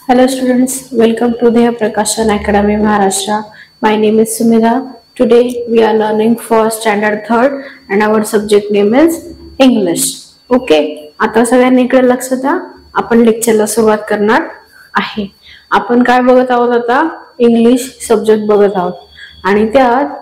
Hello students, welcome to the Prakashan Academy Maharashtra. My name is Sumira. Today we are learning for standard 3rd and our subject name is English. Okay, आता सगळ्यांनी इकडे लक्ष द्या. आपण लेक्चरला सुरुवात करणार आहे. आपण काय बघत आहोत आता? इंग्लिश सब्जेक्ट बघत आहोत आणि त्यात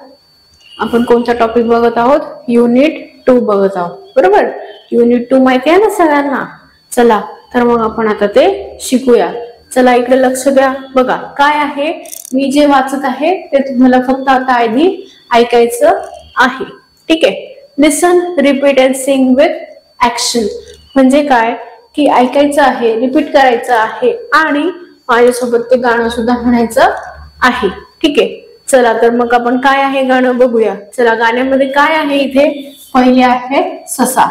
आपण कोणता टॉपिक बघत आहोत? युनिट 2 बघत आहोत. बरोबर? युनिट 2 माहिती आहे ना सगळ्यांना? चला तर मग आपण आता ते शिकूया. चला इकडे लक्ष द्या. बघा काय आहे, मी जे वाचत आहे ते तुम्हाला फक्त आता आधी ऐकायचं आहे. ठीक आहे. Listen, repeat and sing with action. म्हणजे काय की ऐकायचं आहे, रिपीट करायचं आहे आणि माझ्यासोबत ते गाणं सुद्धा म्हणायचं आहे. ठीक आहे. चला तर मग आपण काय आहे गाणं बघूया. चला गाण्यामध्ये काय आहे इथे? पहिले आहे ससा,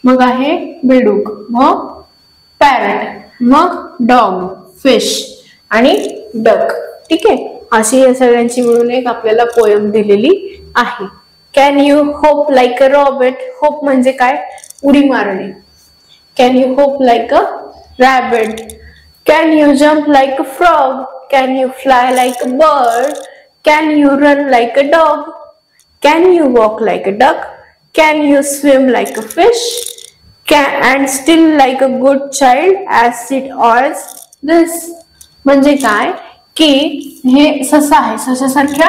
मग आहे बेडूक, मग पॅरट, मग डॉग, फिश आणि डक. ठीक आहे. अशी या सगळ्यांची मिळून एक आपल्याला पोयम दिलेली आहे. Can you hop like a rabbit. Hop म्हणजे काय? उडी मारणे. Can you hop like a rabbit. Can you jump like a frog. Can you fly like a bird. Can you run like a dog. Can you walk like a duck. Can you swim like a fish. and still like a good child as it always this. म्हणजे काय की हे ससा आहे, सशासारख्या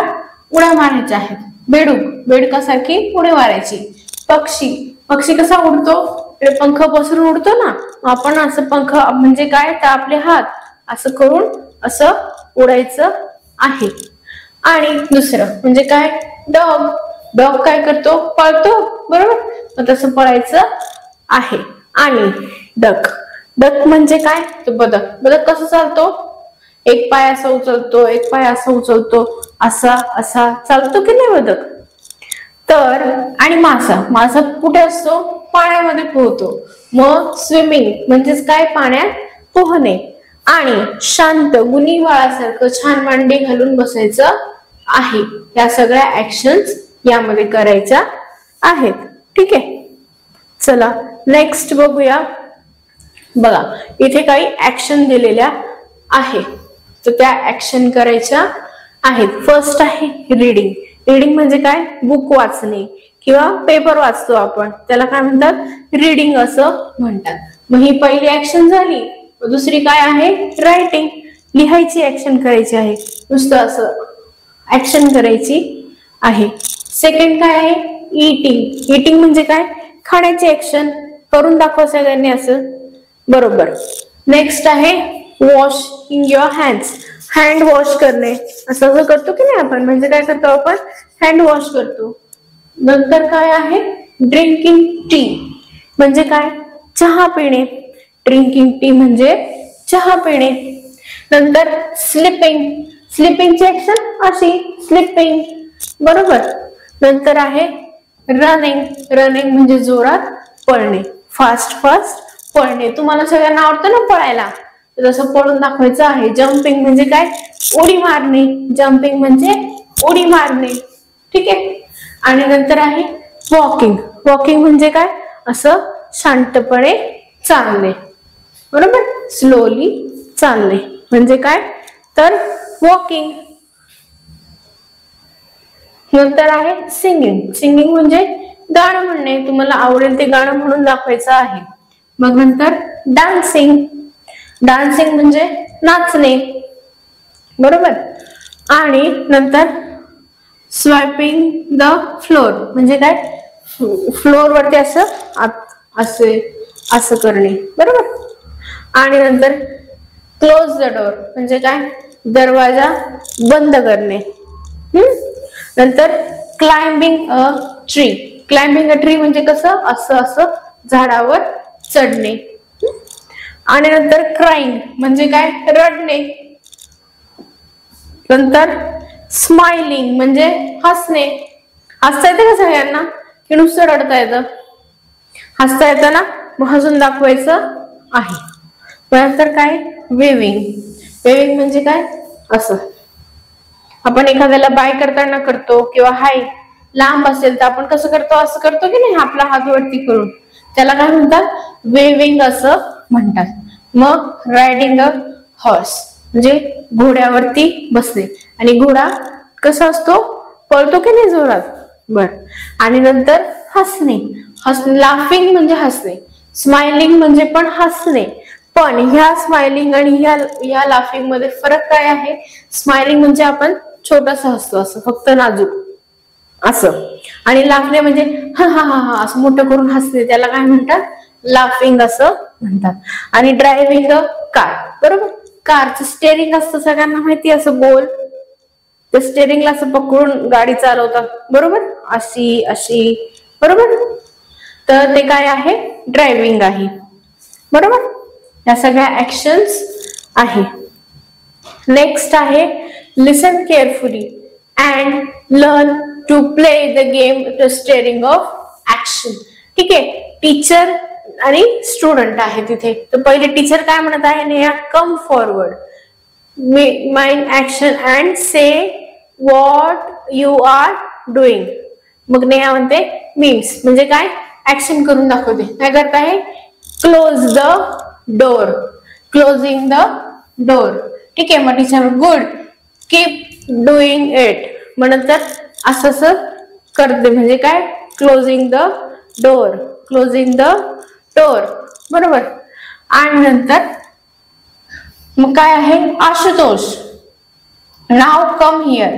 उड्या मारायच्या आहेत. बेडूक, बेडकासारखी उडी मारायची. पक्षी, पक्षी कसा उडतो? पंख पसरून उडतो ना. आपण असं पंख म्हणजे काय तर आपले हात असं करून असं उडायचं आहे. आणि दुसरं म्हणजे काय? डॉग. डॉग काय करतो? पळतो. बरोबर? मग तसं पळायचं आहे. आणि डक, डक म्हणजे काय? तो बदक. बदक कसं चालतो? एक पाय असा उचलतो, एक पाय असा उचलतो, असा असा चालतो की नाही बदक? तर आणि मासा, मासा कुठे असतो? पाण्यामध्ये पोहतो. मग स्विमिंग म्हणजेच काय? पाण्यात पोहणे. आणि शांत गुणी बाळासारखं छान मांडी घालून बसायचं आहे. या सगळ्या ऍक्शन्स यामध्ये करायच्या आहेत. ठीक आहे. चला नेक्स्ट बघूया. बघा इथे काही ऍक्शन दिलेल्या आहे, तर त्या ऍक्शन करायच्या आहेत. फर्स्ट आहे रीडिंग. रीडिंग म्हणजे काय? बुक वाचणे किंवा पेपर वाचतो आपण, त्याला काय म्हणतात? रीडिंग असं म्हणतात. मग ही पहिली ऍक्शन झाली. दुसरी काय आहे? रायटिंग. लिहायची ऍक्शन करायची आहे, नुसतं असं ऍक्शन करायची आहे. सेकंड काय आहे? ईटिंग. ईटिंग म्हणजे काय? खाण्याची ऍक्शन करून दाखवा सगळ्यांनी असं. बरोबर. नेक्स्ट आहे washing your hands. Hand wash करणे. असं जो करतो की नाही आपण, म्हणजे काय करतो आपण? हँड वॉश करतो. नंतर काय आहे? Drinking tea. म्हणजे काय? चहा पिणे. ड्रिंकिंग टी म्हणजे चहा पिणे. नंतर स्लिपिंग. स्लिपिंगची ऍक्शन अशी, स्लिपिंग. बरोबर. नंतर आहे रनिंग. रनिंग म्हणजे जोरात पळणे, फास्ट फास्ट पळणे. तुम्हाला सगळ्यांना आवडतं ना पळायला, तर तसं पळून दाखवायचं आहे. जम्पिंग म्हणजे काय? उडी मारणे. जम्पिंग म्हणजे उडी मारणे. ठीक आहे. आणि नंतर आहे वॉकिंग. वॉकिंग म्हणजे काय? असं शांतपणे चालणे. बरोबर? स्लोली चालणे म्हणजे काय? तर वॉकिंग. नंतर आहे सिंगिंग. सिंगिंग म्हणजे गाणं म्हणणे. तुम्हाला आवडेल ते गाणं म्हणून दाखवायचं आहे. मग नंतर डान्सिंग. डान्सिंग म्हणजे नाचणे. बरोबर. आणि नंतर स्वायपिंग द फ्लोर म्हणजे काय? फ्लोर वरती असं असं करणे. बरोबर. आणि नंतर क्लोज द डोर म्हणजे काय? दरवाजा बंद करणे. नंतर climbing a tree. Climbing a tree म्हणजे कसं? असं असं झाडावर चढणे. आणि नंतर क्राईंग म्हणजे काय? रडणे. नंतर स्माइलिंग म्हणजे हसणे. हसता येतं का सगळ्यांना की नुसतं रडता येतं? हसता येतं ना, मग हसून दाखवायचं आहे. नंतर काय? वेविंग. वेविंग म्हणजे काय? असं आपण एखाद्याला बाय करताना करतो किंवा हाय लांब असेल तर आपण कसं करतो? असं करतो की नाही, आपला हात वरती करून. त्याला काय म्हणतात? वेविंग असं म्हणतात. मग रायडिंग अ हॉर्स म्हणजे घोड्यावरती बसणे. आणि घोडा कसा असतो, पळतो की नाही जोरात. बर. आणि नंतर हसणे. लाफिंग म्हणजे हसणे, स्माइलिंग म्हणजे पण हसणे. पण ह्या स्माइलिंग आणि ह्या लाफिंग मध्ये फरक काय आहे. स्माइलिंग म्हणजे आपण छोटासा हसतो, असं फक्त नाजूक असं. आणि लाफणे म्हणजे हा हा हा हा असं मोठं करून हसणे, त्याला काय म्हणतात, लाफिंग असं म्हणतात. आणि ड्रायव्हिंग अ कार, बरोबर. कारचं स्टेअरिंग असतं सगळ्यांना माहिती, असं गोल. त्या स्टेअरिंगला असं पकडून गाडी चालवतात, बरोबर, अशी अशी, बरोबर. तर ते काय आहे, ड्रायव्हिंग आहे, बरोबर. या सगळ्या ऍक्शन्स आहे. नेक्स्ट आहे listen carefully and learn to play the game the staring of action. ठीक आहे. टीचर आणि स्टुडंट आहे तिथे. तर पहिले टीचर काय म्हणत आहे, Neha come forward, mind action and say what you are doing. मग नेहा म्हणते मीम्स म्हणजे काय, ऍक्शन करून दाखवते. काय करत आहे, close the door, closing the door. ठीक आहे. मग teacher good, keep doing it. मग नंतर असं असं करते म्हणजे काय, closing the door, closing the door, बरोबर. आणि नंतर मग काय आहे, आशुतोष नाव come here,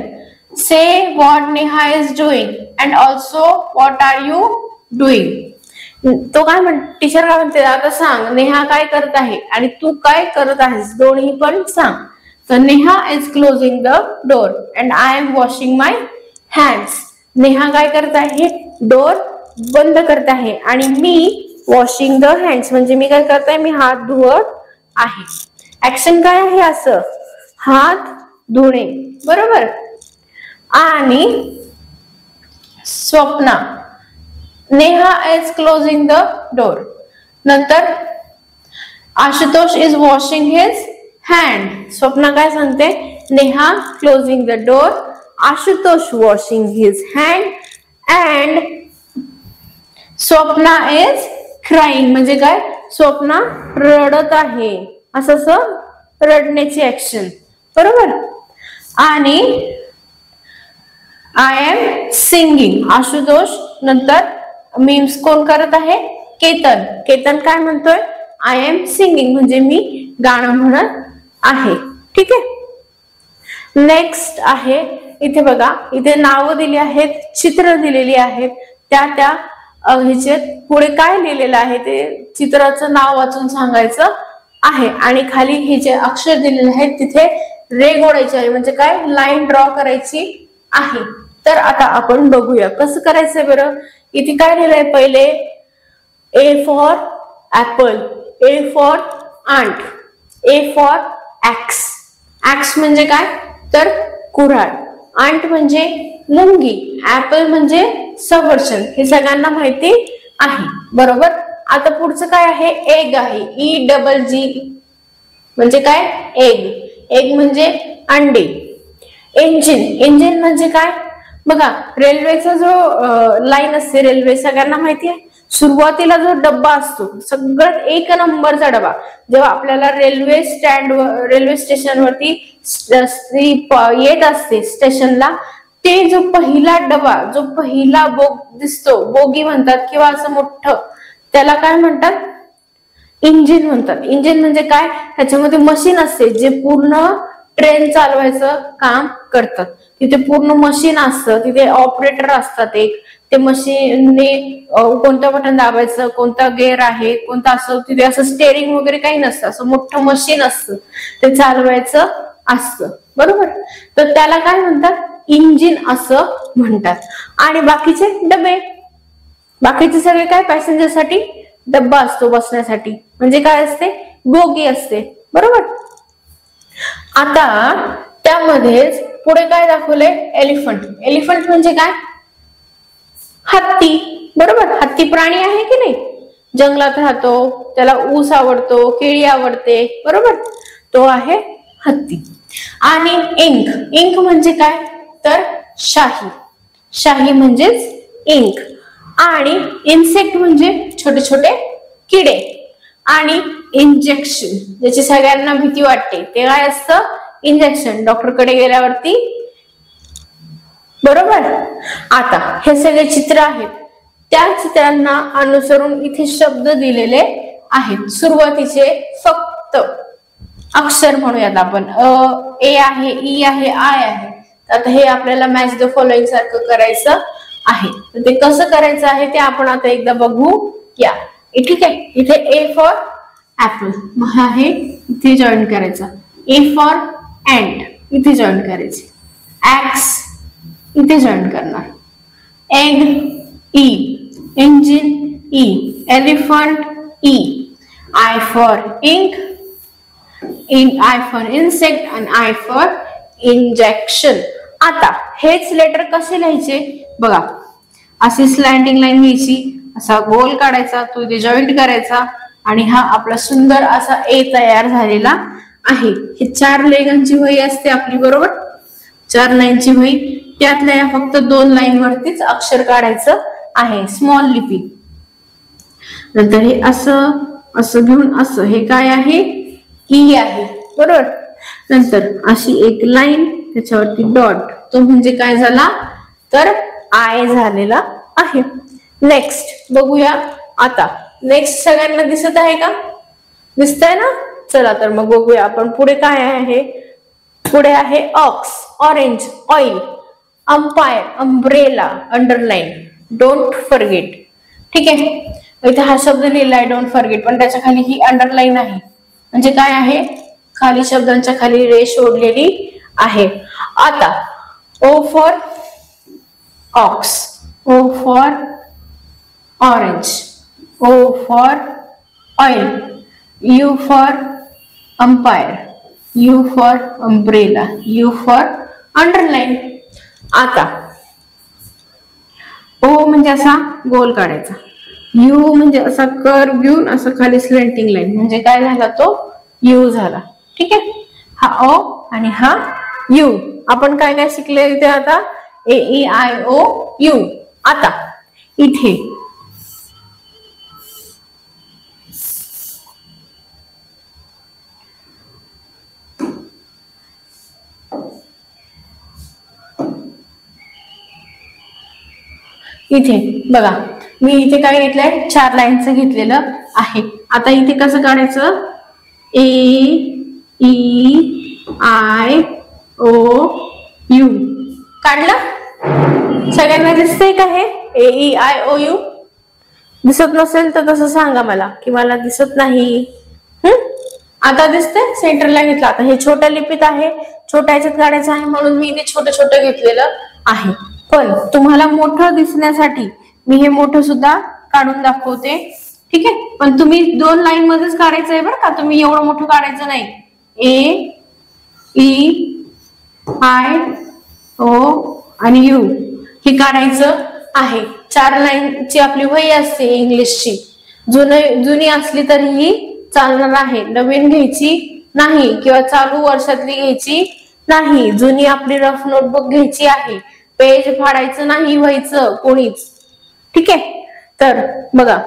say what Neha is doing and also what are you doing. तो काय टीचर काय म्हणते, आता सांग नेहा काय करत आहे आणि तू काय करत आहेस, दोन्ही पण सांग. तर Neha is closing the door and I am washing my hands. Neha काय करत आहे, डोर बंद करत आहे आणि मी वॉशिंग द हँड्स म्हणजे मी काय करत आहे, मी हात धुवत आहे. ऍक्शन काय आहे, असं हात धुणे, बरोबर. आणि Swapna, Neha is closing the door. नंतर Ashutosh is washing his hand. Swapna काय सांगते, Neha closing the door, Ashutosh washing his hand and Swapna is crying म्हणजे काय, स्वप्ना रडत आहे, असं रडण्याची ऍक्शन, बरोबर. आणि आय एम सिंगिंग, आशुतोष. नंतर मीम्स कोण करत आहे, केतन. केतन काय म्हणतोय, आय एम सिंगिंग म्हणजे मी गाणं म्हणत आहे. ठीक आहे. नेक्स्ट आहे, इथे बघा, इथे नावं दिली आहेत, चित्र दिलेली आहेत. त्या ह्याच्यात पुढे काय लिहिलेलं आहे ते चित्राचं नाव वाचून सांगायचं आहे. आणि खाली हे जे अक्षर दिलेले आहेत तिथे रेघोडायचे आहे म्हणजे काय, लाईन ड्रॉ करायची आहे. तर आता आपण बघूया कसं करायचंय बरं. इथे काय लिहिलंय, पहिले A for apple, A for ant, A for axe. Axe म्हणजे काय, तर कुऱ्हाड. आंट म्हणजे मुंगी, ऍपल म्हणजे सफरचंद. हे सगळ्यांना माहिती आहे, बरोबर. आता पुढचं काय आहे, एग आहे, EGG म्हणजे काय, एग. एग म्हणजे अंडे. इंजिन, इंजिन म्हणजे काय, बघा रेल्वेचा जो लाईन असते, रेल्वे सगळ्यांना माहिती आहे. सुरुवातीला जो डब्बा असतो, सगळ्यात एक नंबरचा डबा, जेव्हा आपल्याला रेल्वे स्टेशनवरती येत असते स्टेशनला, ते जो पहिला डबा, जो पहिला दिसतो, बोगी म्हणतात किंवा असं मोठं, त्याला काय म्हणतात, इंजिन म्हणतात. इंजिन म्हणजे काय, त्याच्यामध्ये मशीन असते जे पूर्ण ट्रेन चालवायचं काम करतात. तिथे पूर्ण मशीन असतं, तिथे ऑपरेटर असतात एक, ते मशीनने कोणतं बटन दाबायचं, कोणता गेअर आहे, कोणता असं, तिथे असं स्टेअरिंग वगैरे काही नसतं, असं मोठं मशीन असतं, ते चालवायचं असतं, बरोबर. तर त्याला काय म्हणतात, इंजिन असं म्हणतात. आणि बाकीचे डबे, बाकीचे सगळे काय, पॅसेंजर साठी डब्बा असतो बसण्यासाठी, म्हणजे काय असते, बोगी असते, बरोबर. आता त्यामध्येच पुढे काय दाखवले, एलिफंट. एलिफंट म्हणजे काय, हत्ती, बरोबर. हत्ती प्राणी आहे की नाही, जंगलात राहतो, त्याला ऊस आवडतो, केळी आवडते, बरोबर. तो आहे हत्ती. आणि इंक, इंक म्हणजे काय, तर शाही. शाही म्हणजेच इंक. आणि इन्सेक्ट म्हणजे छोटे छोटे किडे. आणि इंजेक्शन, ज्याची सगळ्यांना भीती वाटते ते काय असतं? इंजेक्शन. डॉक्टरकडे गेल्यावरती, बरोबर. आता हे सगळे चित्र आहेत, त्या चित्रांना अनुसरून इथे शब्द दिलेले आहेत. सुरुवातीचे फक्त अक्षर म्हणूयात आपण. ए आहे, ई आहे, आय आहे. आता हे आपल्याला मॅच द फॉलोइंग सारखं करायचं आहे. तर ते कसं करायचं आहे ते आपण आता एकदा बघू या. ठीक आहे. इथे ए फॉर ऍपल आहे, इथे जॉईन करायचा. ए फॉर एंट इथे जॉईन करायचे. ऍक्स इथे जॉईन करणार. Egg E, engine E, elephant E, I for ink, I for insect आणि आय फॉर इंजेक्शन. आता हेच लेटर कसे लिहायचे बघा. अशी स्लँडिंग लाईन घ्यायची, असा गोल काढायचा, तो इथे जॉईंट करायचा आणि हा आपला सुंदर असा ए तयार झालेला आहे. हे 4 लेगांची वही असते आपली, बरोबर. 4 लाईनची वही, त्यातल्या या फक्त 2 लाईन वरतीच अक्षर काढायचं आहे, स्मॉल लिपी. नंतर हे असं असं घेऊन असं, हे काय आहे? ई आहे, बरोबर. नंतर अशी एक लाईन, त्याच्यावरती डॉट, तो म्हणजे काय झाला? तर आय झालेला आहे. नेक्स्ट बघूया. आता नेक्स्ट सगळ्यांना दिसत आहे का? दिसतंय ना? चला तर मग बघूया आपण पुढे काय आहे. पुढे आहे ox, orange, oil, umpire, umbrella, underline, don't forget. ठीक आहे. इथे हा शब्द लिहिला आहे डोंट फॉरगेट, पण त्याच्या खाली ही अंडरलाईन आहे. म्हणजे काय आहे? खाली शब्दांच्या खाली रेष ओढलेली आहे. आता O for ox, O for orange, O for oil, U for umpire, U for umbrella, U for underline. आता ओ म्हणजे असा गोल काढायचा, यू म्हणजे असा कर्व घेऊन असं खाली स्लेंटिंग लाईन, म्हणजे काय झाला? तो यू झाला. ठीक आहे. हा ओ आणि हा यू. आपण काय काय शिकले इथे आता? ए ई आय ओ यू. आता इथे बघा, मी इथे काय घेतलंय? 4 लाईनचं घेतलेलं आहे. आता इथे कसं काढायचं? ए ई आय ओ यू काढलं. सगळ्यांना दिसतंय का हे? ए ई आय ओ यू. दिसत नसेल तर तसं सांगा मला की मला दिसत नाही. आता दिसतंय? सेंटरला घेतलं. आता हे छोट्या लिपीत आहे, छोट्या ह्याच्यात काढायचं आहे म्हणून मी इथे छोटं छोटं घेतलेलं आहे. पण तुम्हाला मोठं दिसण्यासाठी मी हे मोठं सुद्धा काढून दाखवते. ठीक आहे. पण तुम्ही 2 लाईन मध्येच काढायचं आहे बरं का. तुम्ही एवढं मोठं काढायचं नाही. ए ई आय ओ आणि यू हे काढायचं आहे. 4 लाईनची आपली वही असते इंग्लिशची. जुनी असली तरीही चालणार आहे. नवीन घ्यायची नाही किंवा चालू वर्षातली घ्यायची नाही. जुनी आपली रफ नोटबुक घ्यायची आहे. पेज फाडायचं नाही व्हायचं कोणीच. ठीक आहे. तर बघा,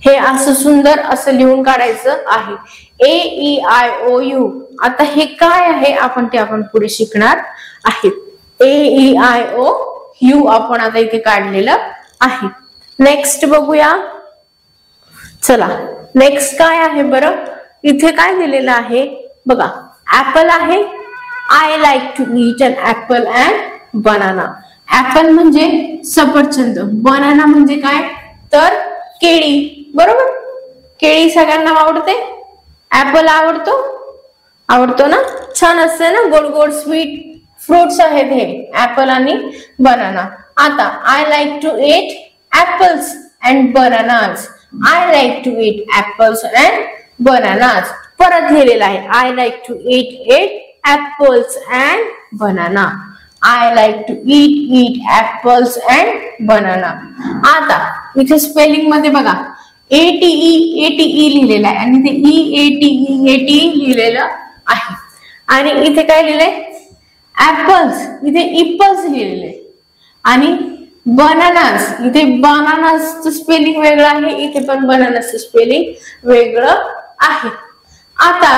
हे असं सुंदर असं लिहून काढायचं आहे. ए ई आय ओ यू. आता हे काय आहे आपण पुढे शिकणार आहे. ए ई आय ओ यू आपण आता इथे काढलेलं आहे. नेक्स्ट बघूया. चला नेक्स्ट काय आहे बरं? इथे काय दिलेलं आहे बघा. ऍपल आहे. I like to eat an apple and banana. Apple म्हणजे सफरचंद, बनाना म्हणजे काय? तर केळी, बरोबर. केळी सगळ्यांना आवडते. ऍपल आवडतो ना? छान असते ना, गोड गोड स्वीट फ्रुट्स आहेत हे ऍपल आणि बनाना. आता I like to eat apples and bananas. I like to eat apples and bananas. परत लिहिलेलं आहे I like to eat apples and banana. I like to eat apples and banana. आता इथे spelling मध्ये बघा, ATE लिहिलेलं आहे आणि ते EATE लिहिलेलं आहे. आणि इथे काय लिहिलंय? ऍपल्स, इथे इपल्स लिहिलेले. आणि बनानास, इथे बनानासचं स्पेलिंग वेगळं आहे, इथे पण बनानासचं स्पेलिंग वेगळं आहे. आता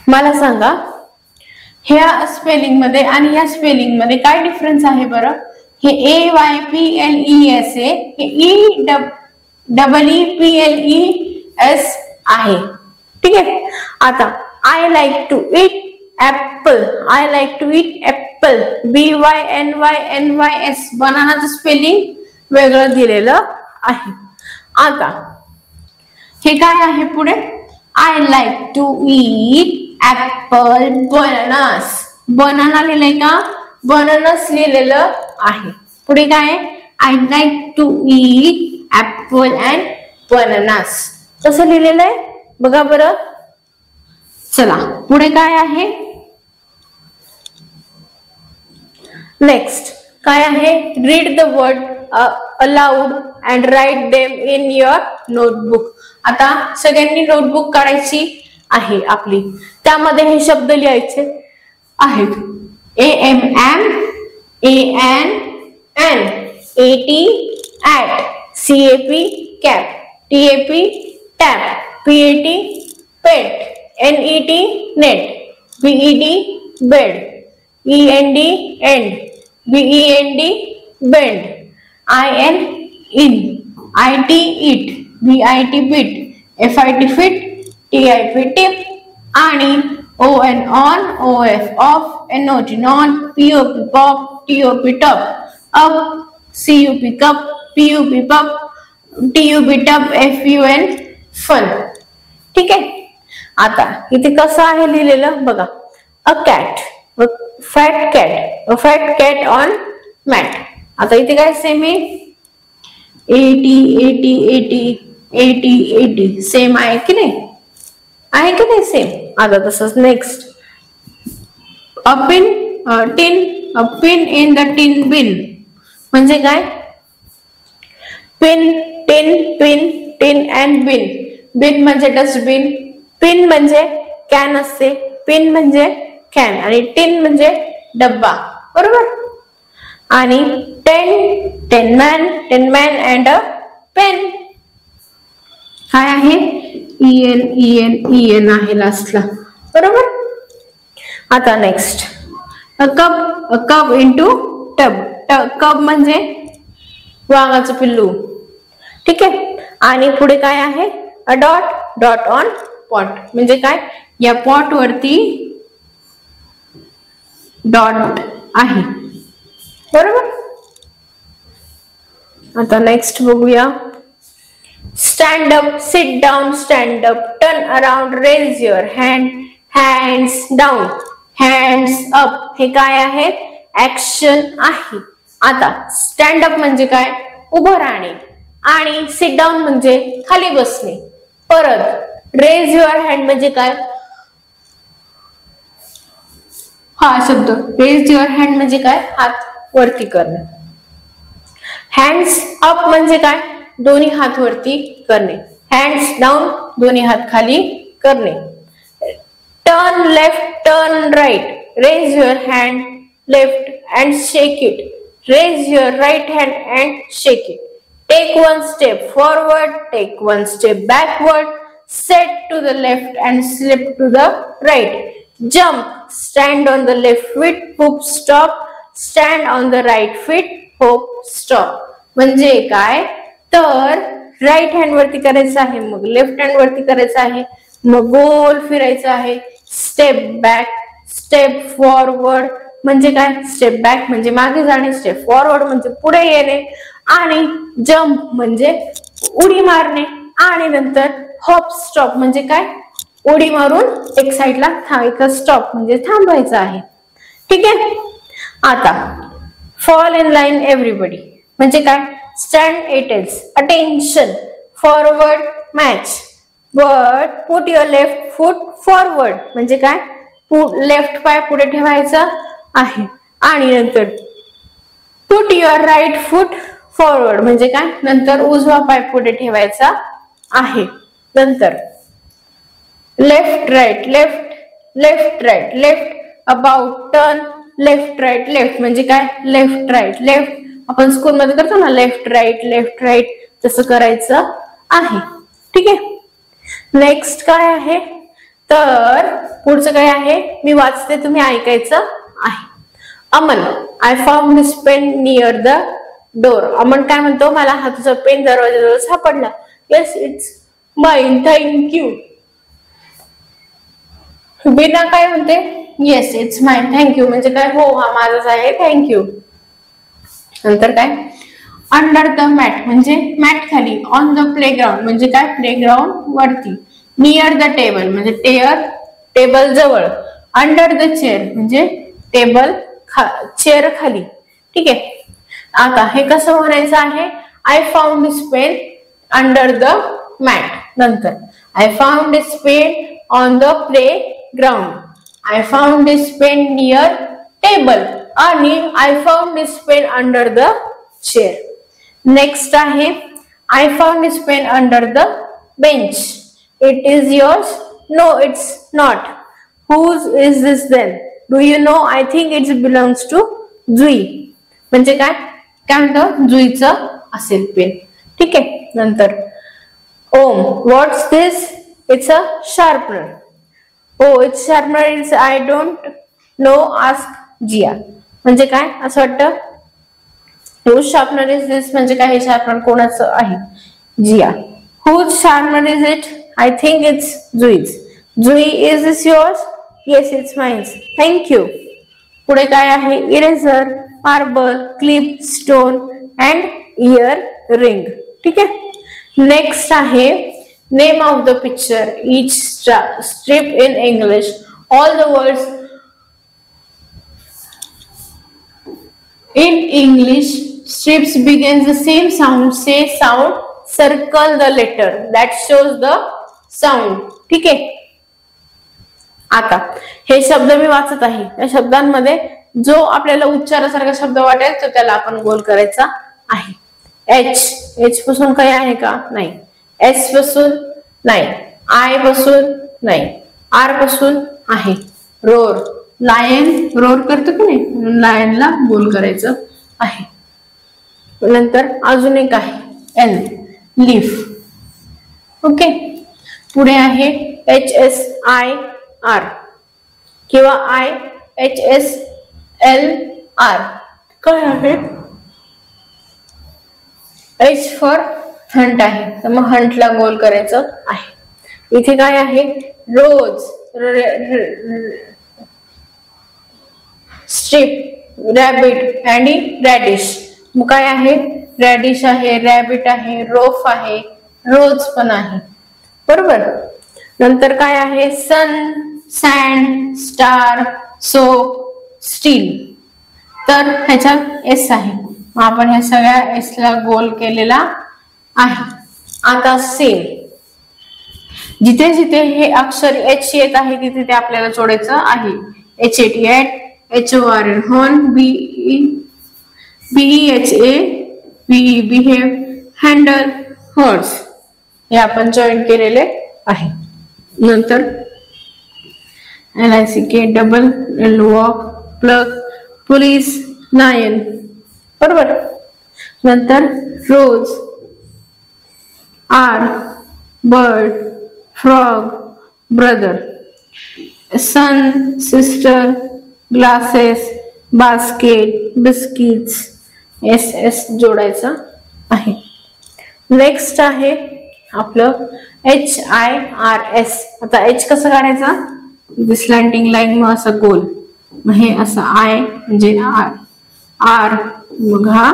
मला सांगा ह्या स्पेलिंग मध्ये आणि ह्या स्पेलिंग मध्ये काय डिफरन्स आहे बरं? हे AYPLES हे EEPLES आहे. ठीक आहे. आता I like to eat apple, I like to eat apple, BYNYNYS बनानाचं स्पेलिंग वेगळं दिलेलं आहे. आता हे काय आहे पुढे? I like to eat apple bananas, banana लिहिलंय का? बनानास लिहिलेलं आहे. पुढे काय आहे? I like to eat apple and bananas, कसं लिहिलेलं आहे बघा बरं. चला पुढे काय आहे? नेक्स्ट काय आहे? Read the word aloud and write them in your notebook. आता सगळ्यांनी नोटबुक काढायची आहे आपली, त्यामध्ये हे शब्द लिहायचे आहेत. AMM, ANN, AT, at, CAP, cap, TAP, tap, PAT, pet, NET, net, BED, bed, END, end, BEND, bend, IN, in, IT, it, BIT, bit, FIT, fit, TIP, tip आणि ON, on, OF, off, NOT, non, POP, pop, TOP, top, up, CUP, cup, PUP, pup, TUP, tub, FUN, fun. ठीक आहे. आता इथे कसं आहे लिहिलेलं बघा. A cat, fat cat, a fat cat on mat. आता इथे काय सेम आहे? 80 सेम आहे की नाही? आहे की नाही सेम? आता तसंच next a pin tin, a pin in the tin bin म्हणजे काय? Pin, tin, pin, tin and bin. Bin म्हणजे डस्टबिन, पिन म्हणजे कॅन असते, पिन म्हणजे कॅन आणि टिन म्हणजे डब्बा, बरोबर. आणि ten man and a pen काय आहे? EN आहे लास्टला, बरोबर. आता next a cup into tub. Cup म्हणजे वाघाचं पिल्लू. ठीक आहे. आणि पुढे काय आहे? अ डॉट ऑन पॉट म्हणजे काय? या पॉट वरती डॉट आहे, बरोबर. आता नेक्स्ट बघूया. Stand up, sit down, stand up, turn around, raise your hand, hands down, hands up. हे काय आहे? ऍक्शन आहे. आता स्टँड अप म्हणजे काय? उभं राहणे. आणि सिट डाऊन म्हणजे खाली बसणे. परत रेज युअर हँड म्हणजे काय? हा शब्द रेज युअर हँड म्हणजे काय? हात वरती करणे. हँड्स अप म्हणजे काय? दोन्ही हात वरती करणे. हँड्स डाऊन दोन्ही हात खाली करणे. Turn left, turn right, raise your hand left and shake it, raise your right hand and shake it. Take one step forward, take one step backward, set to the left and slip to the right. Jump, stand on the left feet, hoop stop, stand on the right feet, hoop stop. म्हणजे काय? तर right hand वरती करायचं आहे, मग left hand वरती करायचं आहे, मग गोल फिरायचं आहे. स्टेप बॅक, स्टेप फॉरवर्ड म्हणजे काय? स्टेप बॅक म्हणजे मागे जाणे, स्टेप फॉरवर्ड म्हणजे पुढे येणे, आणि जम्प म्हणजे उडी मारणे, आणि नंतर हॉप स्टॉप म्हणजे काय? उडी मारून एक साईडला स्टॉप म्हणजे थांबायचं आहे. ठीक आहे. आता फॉल इन लाईन एव्हरीबडी म्हणजे काय? Stand at ease, attention, forward march, but put your left foot forward म्हणजे काय? लेफ्ट पाय पुढे ठेवायचा आहे, आणि नंतर put your right foot forward म्हणजे काय? नंतर उजवा पाय पुढे ठेवायचा आहे. नंतर left right, left right, left about, turn, left right, left म्हणजे काय? लेफ्ट राईट, लेफ्ट आपण स्कूल मध्ये करतो ना लेफ्ट राईट तसं करायचं आहे. ठीक आहे. नेक्स्ट काय आहे, तर पुढचं काय आहे मी वाचते, तुम्ही ऐकायचं आहे. Aman, I found this pen near the door. Aman काय म्हणतो, मला हा तुझा पेन दरवाजाजवळ सापडला. Yes it's mine, thank you. Beena काय म्हणते, yes it's mine thank you, म्हणजे काय, हो हा माझाच आहे थँक यू. नंतर काय, अंडर द मॅट म्हणजे मॅट खाली, ऑन द प्लेग्राउंड म्हणजे काय, प्लेग्राउंड वरती, नियर द टेबल म्हणजे टेबल जवळ, अंडर द चेअर म्हणजे चेअर खाली. ठीक आहे. आता हे कसं म्हणायचं आहे, I found this pen under the mat. नंतर I found this pen on the playground, I found this pen near table आणि I found this pen under the chair. Next आहे, I found this pen under the bench. It is yours. No it's not. Whose is this then. Do you know. I think it belongs to Jui. म्हणजे काय म्हणतो, जुईचं असेल pen. ठीक आहे. नंतर Om, what's this. It's a sharpener. Oh it's sharpener. It's I don't know, ask Jiya. म्हणजे काय असं वाटतं, हुज शार्पनर इज दिस म्हणजे काय, हे शार्पनर कोणाचं आहे, Jiya. Whose sharpener is it. I think it's Jui's. Jui, is this yours. Yes it's mines, thank you. पुढे काय आहे, eraser, marble, clip, stone and ear ring. ठीक आहे. नेक्स्ट आहे, name of the picture, each strip in English, all the words in English strips begins the same sound. Say sound, circle the letter that shows the sound. ठीक आहे. आता हे शब्द मी वाचत आहे, या शब्दांमध्ये जो आपल्याला उच्चारासारखा शब्द वाटेल तो त्याला आपण गोल करायचा आहे. एच पासून काही आहे का, नाही. एस पासून नाही. आय पासून नाही. आर पासून आहे. रोर, लायन, रोर करतो की नाही, लायनला गोल करायचं आहे. नंतर अजून एक आहे, एल, लीफ. ओके. पुढे आहे HSIR किंवा IHSLR. काय आहे, H फॉर हंट आहे, तर मग हंटला गोल करायचं आहे. इथे काय आहे, रोज, स्ट्रिप, रॅबिट आणि रॅडिश. मग काय आहे, रॅडिश आहे, रॅबिट आहे, रोफ आहे, रोज पण आहे. बरोबर. नंतर काय आहे, सन, सँड, स्टार, सोप, स्टील. तर ह्याच्यात एस आहे, आपण ह्या सगळ्या एस ला गोल केलेला आहे. आता सेम, जिथे जिथे हे अक्षर एच येत आहे तिथे ते आपल्याला जोडायचं आहे. HAT, HORN, horn, BEHA, behave, handle, horse, हे आपण जॉईन केलेले आहे. नंतर LICK, double, walk, plug, police, lion. बरोबर. नंतर rose, R, bird, frog, brother, sun, sister, glasses, basket, biscuits, SS जोडायचं आहे. नेक्स्ट आहे आपलं HIRS. आता H कसं काढायचा, स्लँटिंग लाईन, मग असं गोल, मग हे असं आय म्हणजे आर, मग हा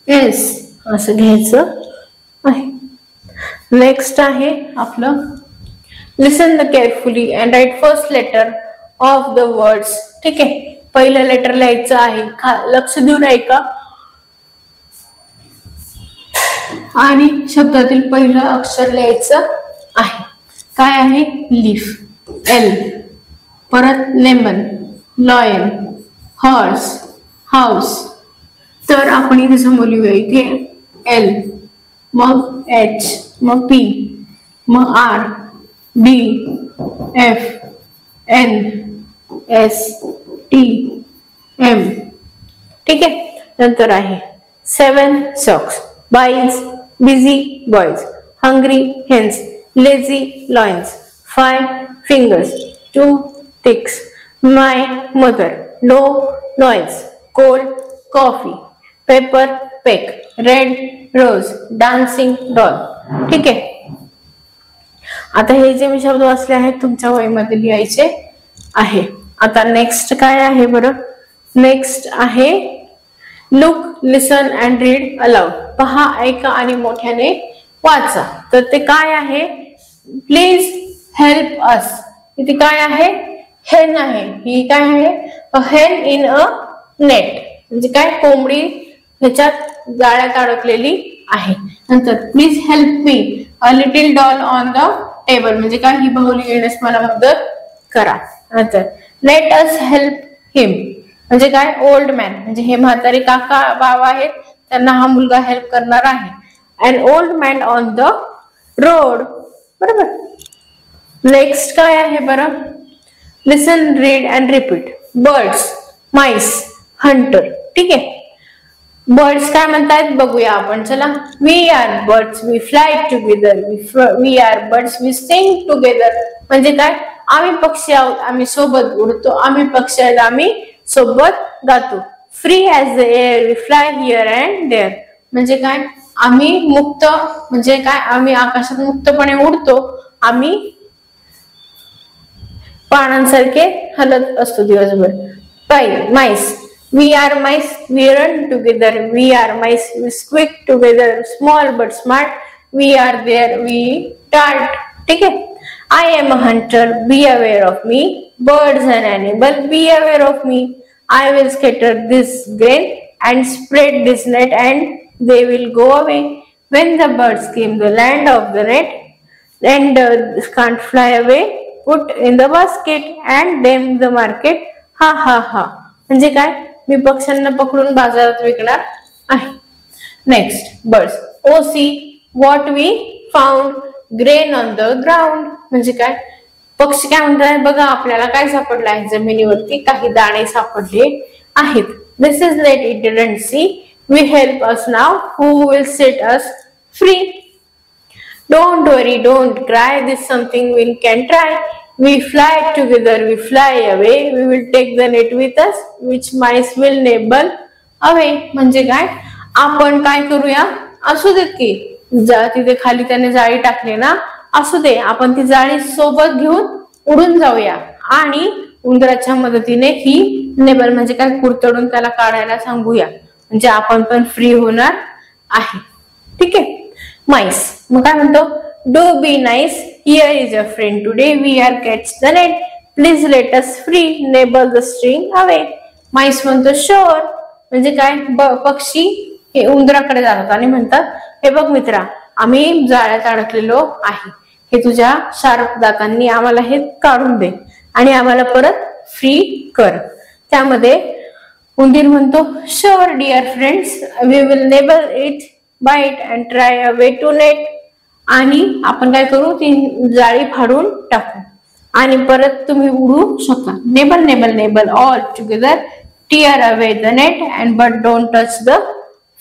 S असं घ्यायचं आहे. नेक्स्ट आहे आपलं listen the carefully and write first letter of the words. ठीक आहे. पहिलं लेटर लिहायचं आहे, लक्ष देऊन ऐका आणि शब्दातील पहिलं अक्षर लिहायचं आहे. काय आहे, लीफ, L. परत लेमन, लॉयन, हॉर्स, हाऊस. तर आपण इथे समोर लिहूया, इथे L, मग H, मग P, मग R, D, F, N, S, T, M. ठीक आहे. नंतर आहे 7 socks, boys, busy boys, hungry hens, lazy loins, 5 fingers, 2 ticks, my mother, no noise, cold coffee, paper peck, red rose, dancing doll. ठीक आहे. आता हे जे मी शब्द वाचले आहेत तुमच्या वहीमध्ये लिहायचे आहे. आता नेक्स्ट काय आहे बरं? नेक्स्ट आहे look, listen and read aloud. पहा, ऐका आणि मोठ्याने वाचा. तर ते काय आहे? Please help us. इथे काय आहे? हेन आहे. ही काय आहे? अ हेन इन अ नेट. म्हणजे काय? कोंबडी ह्याच्यात जाळ्यात अडकलेली आहे. नंतर please help me a little doll on the table. म्हणजे काय? ही बाहुली येण्यास मला मदत करा. नंतर लेट अस हेल्प हिम. म्हणजे काय? Old man. म्हणजे हे म्हातारे काका बाबा आहेत, त्यांना हा मुलगा हेल्प करणार आहे. An old man on the road. बरोबर. नेक्स्ट काय आहे बरं? Listen, read and repeat. Birds, mice, hunter. ठीक आहे. बर्ड्स काय म्हणतात बघूया आपण. चला. We are birds, we fly together. We are birds, we sing together. म्हणजे काय? आम्ही पक्षी आहोत, आम्ही सोबत उडतो. आम्ही पक्षी आहेत, आम्ही सोबत गातो. Free as the air, we fly here and there. म्हणजे काय? आम्ही मुक्त. म्हणजे काय? आम्ही आकाशात मुक्तपणे उडतो. आम्ही पानांसारखे हलत असतो दिवसभर. MICE, we are mice, we run together. We are mice, we squeak together. Small but smart, we are there, we dart. ठीक है. I am a hunter, be aware of me. Birds and animal, be aware of me. I will scatter this grain and spread this net, and they will go away. When the birds came the land of the net, and can't fly away, put in the basket and them the market. Ha ha ha. म्हणजे काय? मी पक्ष्यांना पकडून बाजारात विकणार आहे. Next birds. Oh see what we found grain on the ground. म्हणजे काय? पक्षी काय म्हणतात? बघा, आपल्याला काय सापडलं आहे? जमिनीवरती काही दाणे सापडले आहेत. This is let it didn't see. We help us now. Who will set us free. Don't worry, don't cry. This something we can try. We fly together, we fly away. We will take the net with us, which mice will nibble away. म्हणजे काय? आपण काय करूया? असू देत की तिथे खाली त्याने जाळी टाकली ना, असू दे, आपण ती जाळी सोबत घेऊन उडून जाऊया आणि उंदराच्या मदतीने ही नेबल म्हणजे काय? कुरतडून त्याला काढायला सांगूया. म्हणजे आपण पण फ्री होणार आहे. ठीक आहे. माईस मग काय म्हणतो? Do be nice. Here is your friend today. We are catch the net. Please let us free. Nibble the string away. Mice म्हणतो sure. म्हणजे काय? पक्षी हे उंदराकडे जातात आणि म्हणतात, हे बघ मित्रा, आम्ही जाळ्यात अडकलेलो आहे. हे तुझ्या शार्प दातांनी आम्हाला हे काढून दे आणि आम्हाला परत फ्री कर. त्यामध्ये उंदीर म्हणतो sure dear friends. We will nibble it, bite and try a way to net. आणि आपण काय करू? ती जाळी फाडून टाकू आणि परत तुम्ही उडू शकता. Nibble nibble nibble all together. Tear away the net and but don't touch the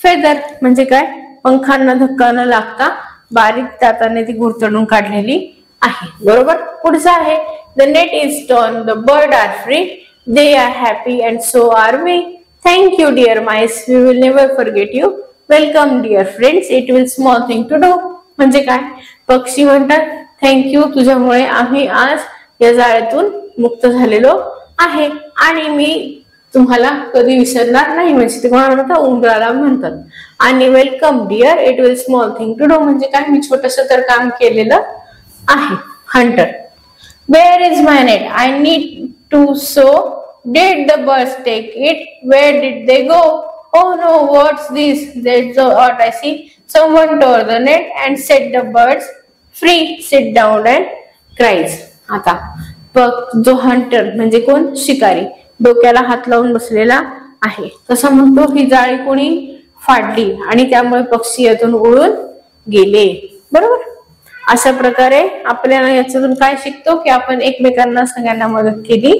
feather. म्हणजे काय? पंखांना धक्का न लागता बारीक दाताने ती गुरतडून काढलेली आहे. बरोबर. पुढचं आहे the net is torn, the bird are free, they are happy and so are we. Thank you dear mice, we will never forget you. Welcome dear friends, it will small thing to do. म्हणजे काय? पक्षी म्हणतात thank you, तुझ्यामुळे आम्ही आज या जाळ्यातून मुक्त झालेलो आहे आणि मी तुम्हाला कधी विसरणार नाही. म्हणजे ते कोणाला म्हणतात? उंदराला म्हणतात. आणि welcome dear, it will small thing to do. म्हणजे काय? मी छोटस तर काम केलेलं आहे. Hunter. Where is my net, I need to sew. Did the birds take it, where did they go. Oh no, what's this? That's what I see. Someone tore the net and set the birds free. Sit down and cries. आता जो Hunter म्हणजे कोण? शिकारी. डोक्याला हात लावून बसलेला आहे. कसं म्हणतो? ही जाळी कोणी फाडली आणि त्यामुळे पक्षी यातून उडून गेले. बरोबर. अशा प्रकारे आपल्याला याच्यातून काय शिकतो? की आपण एकमेकांना सगळ्यांना मदत केली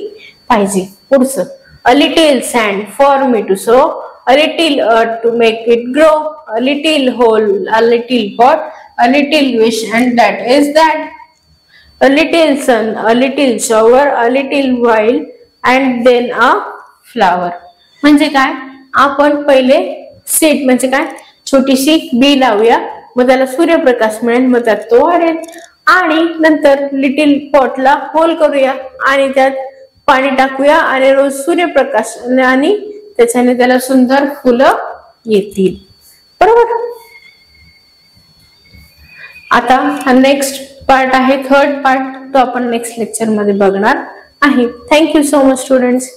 पाहिजे. पुढचं. A little sand for me to sow, a little earth to make it grow, a little hole, a little pot, a little wish, and that is that a little sun, a little shower, a little while, and then a flower. म्हणजे काय, आपण पहिले seed म्हणजे काय, छोटीशी बी लावूया, मग त्याला सूर्यप्रकाश मिळेल, मग त्यात तो वाढेल, आणि नंतर लिटिल पॉटला होल करूया आणि त्यात पाणी टाकूया आणि रोज सूर्यप्रकाश आणि त्याच्याने त्याला सुंदर फुलं येतील. बरोबर. आता हा नेक्स्ट पार्ट आहे, थर्ड पार्ट, तो आपण नेक्स्ट लेक्चर मध्ये बघणार आहे. Thank you so much students.